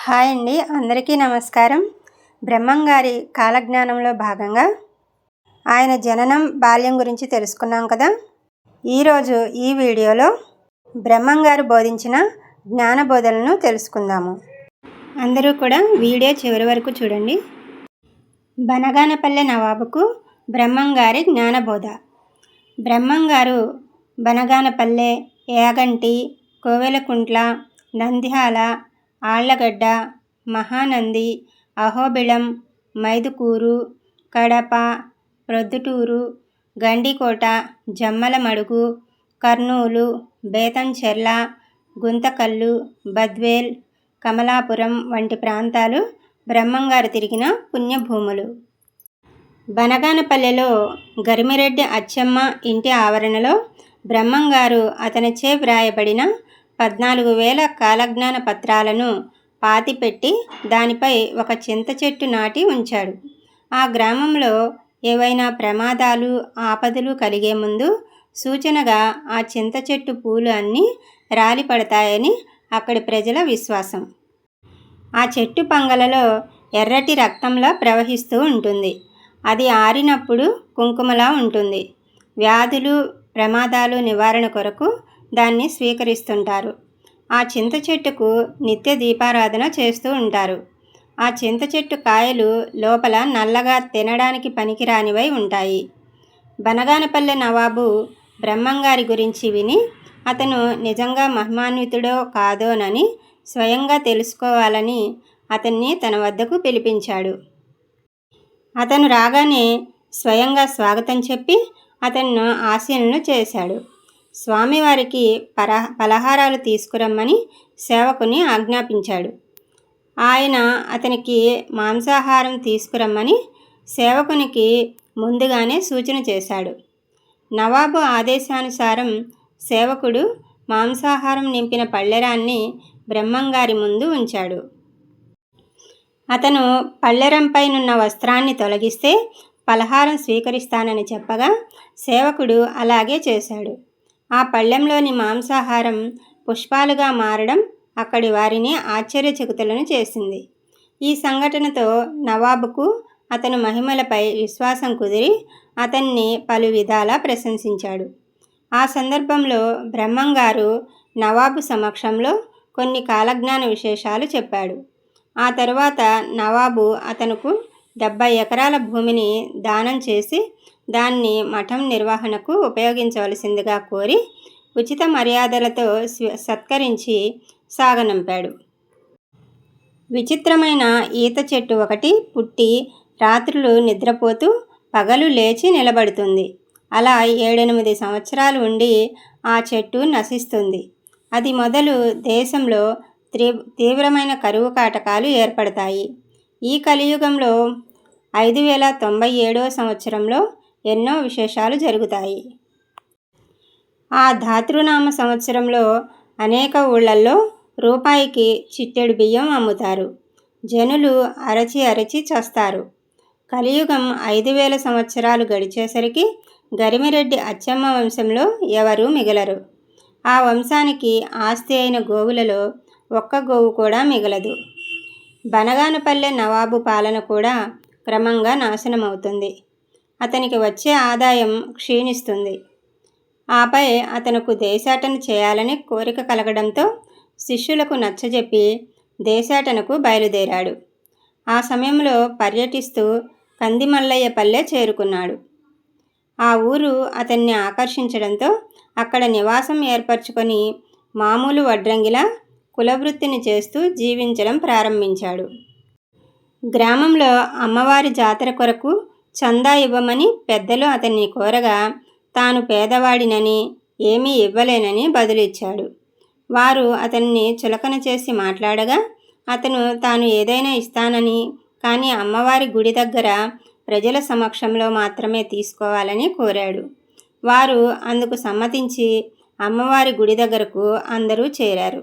Hi అండి, అందరికీ నమస్కారం. బ్రహ్మంగారి కాలజ్ఞానంలో భాగంగా ఆయన జననం, బాల్యం గురించి తెలుసుకున్నాం కదా. ఈరోజు ఈ వీడియోలో బ్రహ్మంగారు బోధించిన జ్ఞానబోధనలను తెలుసుకుందాము. అందరూ కూడా వీడియో చివరి వరకు చూడండి. బనగానపల్లె నవాబుకు బ్రహ్మంగారి జ్ఞానబోధ. బ్రహ్మంగారు బనగానపల్లె, యాగంటి, కోవెలకుంట్ల, నంద్యాల, ఆళ్లగడ్డ, మహానంది, అహోబిళం, మైదుకూరు, కడప, ప్రొద్దుటూరు, గండికోట, జమ్మలమడుగు, కర్నూలు, బేతంచెర్ల, గుంతకల్లు, బద్వేల్, కమలాపురం వంటి ప్రాంతాలు బ్రహ్మంగారు తిరిగిన పుణ్యభూములు. బనగానపల్లెలో గరిమిరెడ్డి అచ్చమ్మ ఇంటి ఆవరణలో బ్రహ్మంగారు అతనిచే వ్రాయబడిన 14,000 కాలజ్ఞాన పత్రాలను పాతిపెట్టి దానిపై ఒక చింత చెట్టు నాటి ఉంచాడు. ఆ గ్రామంలో ఏవైనా ప్రమాదాలు, ఆపదలు కలిగే ముందు సూచనగా ఆ చింత చెట్టు పూలు అన్నీ రాలిపడతాయని అక్కడి ప్రజల విశ్వాసం. ఆ చెట్టు పంగలలో ఎర్రటి రక్తంలా ప్రవహిస్తూ ఉంటుంది. అది ఆరినప్పుడు కుంకుమలా ఉంటుంది. వ్యాధులు, ప్రమాదాలు నివారణ కొరకు దాన్ని స్వీకరిస్తుంటారు. ఆ చింత చెట్టుకు నిత్య దీపారాధన చేస్తూ ఉంటారు. ఆ చింత చెట్టు కాయలు లోపల నల్లగా తినడానికి పనికిరానివై ఉంటాయి. బనగానపల్లె నవాబు బ్రహ్మంగారి గురించి విని అతను నిజంగా మహిమాన్వితుడో కాదోనని స్వయంగా తెలుసుకోవాలని అతన్ని తన వద్దకు పిలిపించాడు. అతను రాగానే స్వయంగా స్వాగతం చెప్పి అతన్ని ఆశీనులను చేశాడు. స్వామివారికి పలహారాలు తీసుకురమ్మని సేవకుని ఆజ్ఞాపించాడు. ఆయన అతనికి మాంసాహారం తీసుకురమ్మని సేవకునికి ముందుగానే సూచన చేశాడు. నవాబు ఆదేశానుసారం సేవకుడు మాంసాహారం నింపిన పళ్ళెరాన్ని బ్రహ్మంగారి ముందు ఉంచాడు. అతను పళ్ళెరంపైనున్న వస్త్రాన్ని తొలగిస్తే పలహారం స్వీకరిస్తానని చెప్పగా సేవకుడు అలాగే చేశాడు. ఆ పళ్ళెంలోని మాంసాహారం పుష్పాలుగా మారడం అక్కడి వారిని ఆశ్చర్యచకితులను చేసింది. ఈ సంఘటనతో నవాబుకు అతని మహిమలపై విశ్వాసం కుదిరి అతన్ని పలు విధాలా ప్రశంసించాడు. ఆ సందర్భంలో బ్రహ్మంగారు నవాబు సమక్షంలో కొన్ని కాలజ్ఞాన విశేషాలు చెప్పాడు. ఆ తరువాత నవాబు అతనుకు 70 ఎకరాల భూమిని దానం చేసి దాన్ని మఠం నిర్వహణకు ఉపయోగించవలసిందిగా కోరి ఉచిత మర్యాదలతో సత్కరించి సాగనంపాడు. విచిత్రమైన ఈత చెట్టు ఒకటి పుట్టి రాత్రులు నిద్రపోతూ పగలు లేచి నిలబడుతుంది. అలా 7-8 సంవత్సరాలు ఉండి ఆ చెట్టు నశిస్తుంది. అది మొదలు దేశంలో తీవ్రమైన కరువు కాటకాలు ఏర్పడతాయి. ఈ కలియుగంలో 5097వ సంవత్సరంలో ఎన్నో విశేషాలు జరుగుతాయి. ఆ ధాతృనామ సంవత్సరంలో అనేక ఊళ్ళల్లో రూపాయికి చిట్టెడు బియ్యం అమ్ముతారు. జనులు అరచి అరచి చస్తారు. కలియుగం 5000 సంవత్సరాలు గడిచేసరికి గరిమిరెడ్డి అచ్చమ్మ వంశంలో ఎవరూ మిగలరు. ఆ వంశానికి ఆస్తి అయిన గోవులలో ఒక్క గోవు కూడా మిగలదు. బనగానపల్లె నవాబు పాలన కూడా క్రమంగా నాశనమవుతుంది. అతనికి వచ్చే ఆదాయం క్షీణిస్తుంది. ఆపై అతనుకు దేశాటన చేయాలని కోరిక కలగడంతో శిష్యులకు నచ్చజెప్పి దేశాటనకు బయలుదేరాడు. ఆ సమయంలో పర్యటిస్తూ కందిమల్లయ్యపల్లె చేరుకున్నాడు. ఆ ఊరు అతన్ని ఆకర్షించడంతో అక్కడ నివాసం ఏర్పరచుకొని మామూలు వడ్రంగిలా కులవృత్తిని చేస్తూ జీవించడం ప్రారంభించాడు. గ్రామంలో అమ్మవారి జాతర కొరకు చందా ఇవ్వమని పెద్దలు అతన్ని కోరగా తాను పేదవాడినని ఏమీ ఇవ్వలేనని బదులిచ్చాడు. వారు అతన్ని చులకన చేసి మాట్లాడగా అతను తాను ఏదైనా ఇస్తానని, కానీ అమ్మవారి గుడి దగ్గర ప్రజల సమక్షంలో మాత్రమే తీసుకోవాలని కోరాడు. వారు అందుకు సమ్మతించి అమ్మవారి గుడి దగ్గరకు అందరూ చేరారు.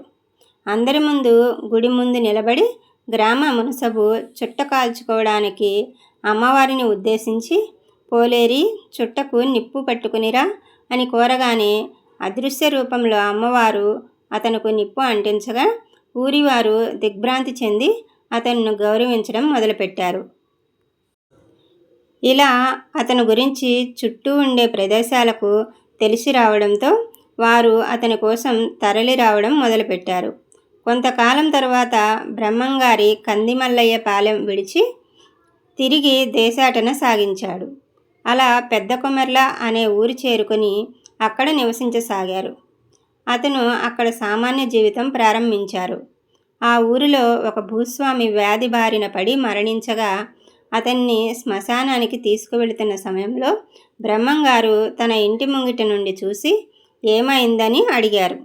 అందరి ముందు గుడి ముందు నిలబడి గ్రామ మునసబు చుట్ట కాల్చుకోవడానికి అమ్మవారిని ఉద్దేశించి పోలేరి చుట్టకు నిప్పు పట్టుకునిరా అని కోరగానే అదృశ్య రూపంలో అమ్మవారు అతనుకు నిప్పు అంటించగా ఊరివారు దిగ్భ్రాంతి చెంది అతన్ని గౌరవించడం మొదలుపెట్టారు. ఇలా అతని గురించి చుట్టూ ఉండే ప్రదేశాలకు తెలిసి రావడంతో వారు అతని కోసం తరలి రావడం మొదలుపెట్టారు. కొంతకాలం తరువాత బ్రహ్మంగారి కందిమల్లయ్య పాలెం విడిచి తిరిగి దేశాటన సాగించాడు. అలా పెద్ద కొమెర్ల అనే ఊరు చేరుకొని అక్కడ నివసించసాగారు. అతను అక్కడ సామాన్య జీవితం ప్రారంభించారు. ఆ ఊరిలో ఒక భూస్వామి వ్యాధి బారిన పడి మరణించగా అతన్ని శ్మశానానికి తీసుకువెళుతున్న సమయంలో బ్రహ్మంగారు తన ఇంటి ముంగిట నుండి చూసి ఏమైందని అడిగారు.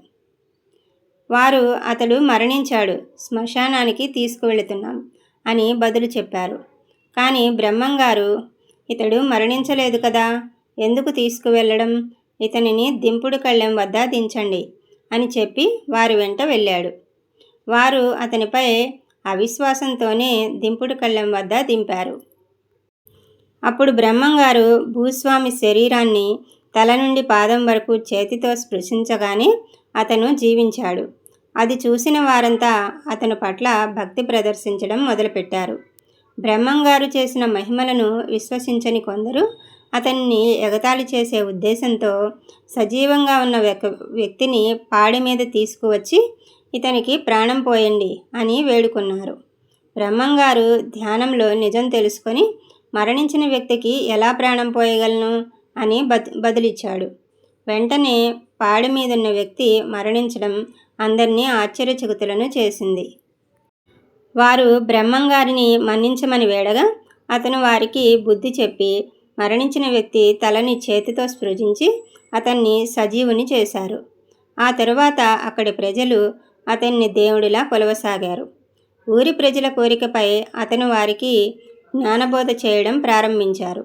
వారు అతడు మరణించాడు, శ్మశానానికి తీసుకువెళుతున్నాం అని బదులు చెప్పారు. కానీ బ్రహ్మంగారు ఇతడు మరణించలేదు కదా, ఎందుకు తీసుకువెళ్ళడం, ఇతనిని దింపుడు కళ్ళెం వద్ద దించండి అని చెప్పి వారి వెంట వెళ్ళాడు. వారు అతనిపై అవిశ్వాసంతోనే దింపుడు కళ్ళెం వద్ద దింపారు. అప్పుడు బ్రహ్మంగారు భూస్వామి శరీరాన్ని తల నుండి పాదం వరకు చేతితో స్పృశించగానే అతను జీవించాడు. అది చూసిన వారంతా అతని పట్ల భక్తి ప్రదర్శించడం మొదలుపెట్టారు. బ్రహ్మంగారు చేసిన మహిమలను విశ్వసించని కొందరు అతన్ని ఎగతాళి చేసే ఉద్దేశంతో సజీవంగా ఉన్న వ్యక్తిని పాడి మీద తీసుకువచ్చి ఇతనికి ప్రాణం పోయండి అని వేడుకున్నారు. బ్రహ్మంగారు ధ్యానంలో నిజం తెలుసుకొని మరణించిన వ్యక్తికి ఎలా ప్రాణం పోయగలను అని బదులిచ్చాడు. వెంటనే పాడి మీదున్న వ్యక్తి మరణించడం అందరినీ ఆశ్చర్యచకితులను చేసింది. వారు బ్రహ్మంగారిని మన్నించమని వేడగా అతను వారికి బుద్ధి చెప్పి మరణించిన వ్యక్తి తలని చేతితో స్పృశించి అతన్ని సజీవుని చేశారు. ఆ తరువాత అక్కడి ప్రజలు అతన్ని దేవుడిలా కొలవసాగారు. ఊరి ప్రజల కోరికపై అతను వారికి జ్ఞానబోధ చేయడం ప్రారంభించారు.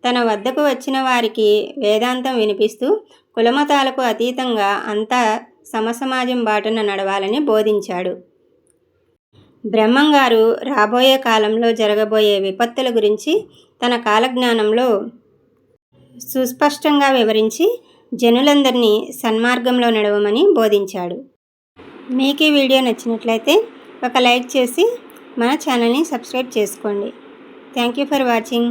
తన వద్దకు వచ్చిన వారికి వేదాంతం వినిపిస్తూ కులమతాలకు అతీతంగా అంతా సమసమాజం బాటన నడవాలని బోధించాడు. బ్రహ్మంగారు రాబోయే కాలంలో జరగబోయే విపత్తుల గురించి తన కాలజ్ఞానంలో సుస్పష్టంగా వివరించి జనులందరినీ సన్మార్గంలో నడవమని బోధించాడు. మీకు ఈ వీడియో నచ్చినట్లయితే ఒక లైక్ చేసి మన ఛానల్ని సబ్స్క్రైబ్ చేసుకోండి. Thank you for watching.